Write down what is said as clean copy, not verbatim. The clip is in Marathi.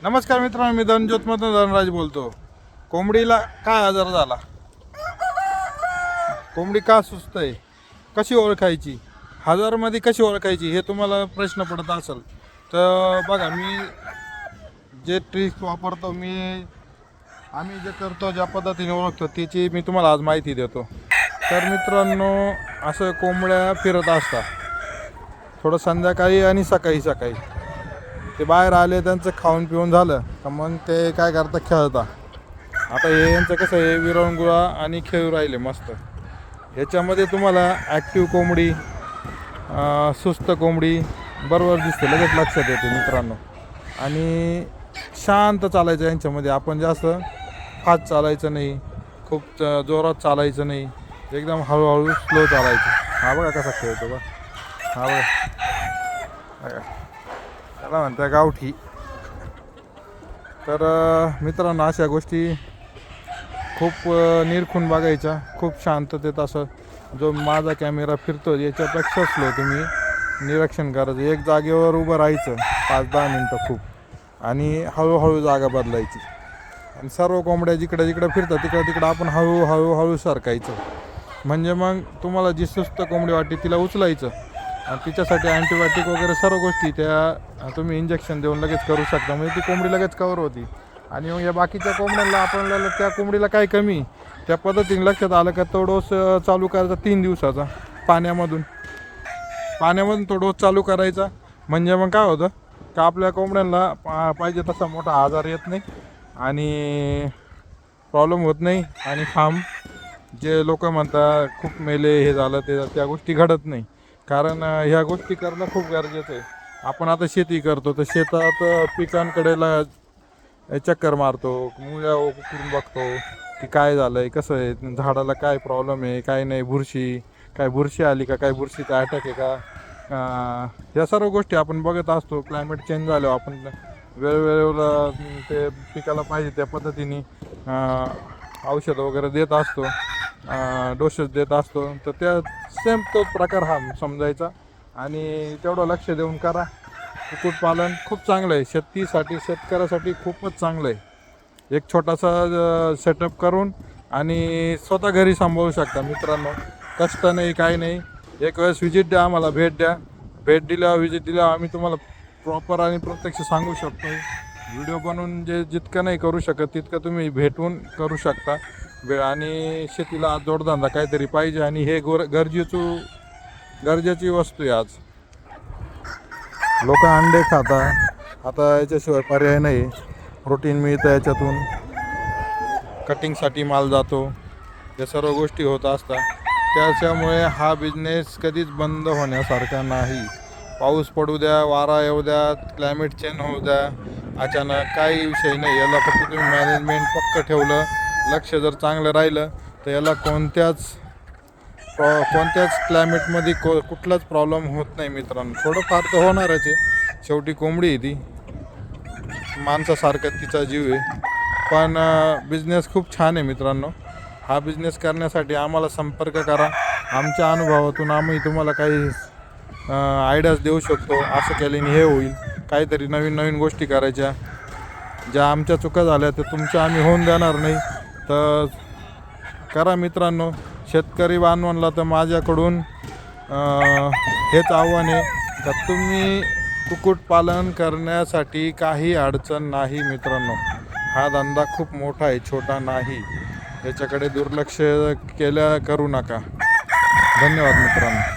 नमस्कार मित्रांनो, मी धनज्योतमधून धनराज बोलतो. कोंबडीला काय आजार झाला, कोंबडी का सुस्त आहे, कशी ओळखायची, हजारमध्ये कशी ओळखायची, हे तुम्हाला प्रश्न पडत असेल तर बघा, मी जे ट्रिक्स वापरतो, आम्ही जे करतो, ज्या पद्धतीने ओळखतो त्याची मी तुम्हाला आज माहिती देतो. तर मित्रांनो, असं कोंबड्या फिरत असतात थोडं संध्याकाळी आणि सकाळी ते बाहेर आले, त्यांचं खाऊन पिऊन झालं तर मग ते काय करतात, खेळतात. आता हे यांचं कसं आहे, विरंगुळा आणि खेळू राहिले मस्त. ह्याच्यामध्ये तुम्हाला ॲक्टिव्ह कोंबडी, सुस्त कोंबडी बरोबर दिसते, लगेच लक्षात येते मित्रांनो. आणि शांत चालायचं यांच्यामध्ये, आपण जास्त फास्ट चालायचं नाही, खूप जोरात चालायचं नाही, एकदम हळूहळू स्लो चालायचं. हा बघा कसा खेळतो बघा, हा बघा, त्याला म्हणतात गावठी. तर मित्रांनो, अशा गोष्टी खूप निरखून बघायच्या, खूप शांततेत. असं जो माझा कॅमेरा फिरतो याच्यापेक्षा स्लो तुम्ही निरीक्षण करायचं. एक जागेवर उभं राहायचं 5-10 मिनटं खूप, आणि हळूहळू जागा बदलायची. आणि सर्व कोंबड्या जिकडे फिरतात तिकडं आपण हळूहळू सरकायचं. म्हणजे मग तुम्हाला जी सुस्त कोंबडी वाटते तिला उचलायचं, आणि तिच्यासाठी अँटीबायोटिक वगैरे सर्व गोष्टी त्या तुम्ही इंजेक्शन देऊन लगेच करू शकता. म्हणजे ती कोंबडी लगेच कवर होती. आणि मग या बाकीच्या कोंबड्यांना आपल्याला त्या कोंबडीला काय कमी, त्या पद्धतीने लक्षात आलं का तो डोस चालू करायचा 3 दिवसाचा पाण्यामधून तो डोस चालू करायचा. म्हणजे मग काय होतं का, आपल्या कोंबड्यांना पाहिजे तसा मोठा आजार येत नाही आणि प्रॉब्लेम होत नाही. आणि फार्म जे लोक म्हणतात खूप मेले, हे झालं ते, त्या गोष्टी घडत नाही. कारण ह्या गोष्टी करणं खूप गरजेचं आहे. आपण आता शेती करतो तर शेतात पिकांकडेला चक्कर मारतो, मुळ्या उकरून बघतो की काय झालं आहे, कसं आहे, झाडाला काय प्रॉब्लेम आहे, काय नाही, बुरशी आली का, काय बुरशीचा अटॅक आहे का, या सर्व गोष्टी आपण बघत असतो. क्लायमेट चेंज झाल्यावर आपण वेळोवेळेला ते पिकाला पाहिजे त्या पद्धतीने औषध वगैरे देत असतो, डोसेस देत असतो. तर त्या सेम तो प्रकार हा समजायचा, आणि तेवढं लक्ष देऊन करा. कुक्कुटपालन खूप चांगलं आहे, शेतकऱ्यासाठी खूपच चांगलं आहे. एक छोटासा सेटअप करून आणि स्वतः घरी सांभाळू शकता मित्रांनो. कष्ट नाही, काही नाही. एक वेळेस व्हिजिट द्या, आम्हाला भेट दिल्यावर आम्ही तुम्हाला प्रॉपर आणि प्रत्यक्ष सांगू शकतो. व्हिडिओ बनवून जितकं नाही करू शकत तितकं तुम्ही भेटून करू शकता. आणि शेतीला जोडधंदा काहीतरी पाहिजे, आणि हे गरजेची वस्तू आहे. आज लोक अंडे खाता, आता याच्याशिवाय पर्याय नाही. प्रोटीन मिळतं याच्यातून, कटिंगसाठी माल जातो, या सर्व गोष्टी होत असतात. त्याच्यामुळे हा बिझनेस कधीच बंद होण्यासारखा नाही. पाऊस पडू द्या, वारा येऊ द्या, क्लायमेट चेंज होऊ द्या, अचानक काही विषय नाही. याला फक्त तुम्ही मॅनेजमेंट पक्क ठेवलं, लक्ष जर चांगलं राहिलं तर याला कोणत्याच क्लायमेटमध्ये कुठलाच प्रॉब्लेम होत नाही मित्रांनो. थोडंफार तर होणारच आहे, शेवटी कोंबडी आहे ती, माणसासारखं तिचा जीव आहे. पण बिझनेस खूप छान आहे मित्रांनो. हा बिझनेस करण्यासाठी आम्हाला संपर्क करा. आमच्या अनुभवातून आम्ही तुम्हाला काही आयडियाज देऊ शकतो. असं केल्याने हे होईल, काहीतरी नवीन गोष्टी करायच्या. ज्या आमच्या चुका झाल्या तर तुमच्या आम्ही होऊन देणार नाही. तर करा मित्रांनो. शेतकरी बांधवांना तर माझ्याकडून हेच आव्हान आहे का, तुम्ही कुक्कुटपालन करण्यासाठी काही अडचण नाही मित्रांनो. हा धंदा खूप मोठा आहे, छोटा नाही. याच्याकडे दुर्लक्ष करू नका. धन्यवाद मित्रांनो.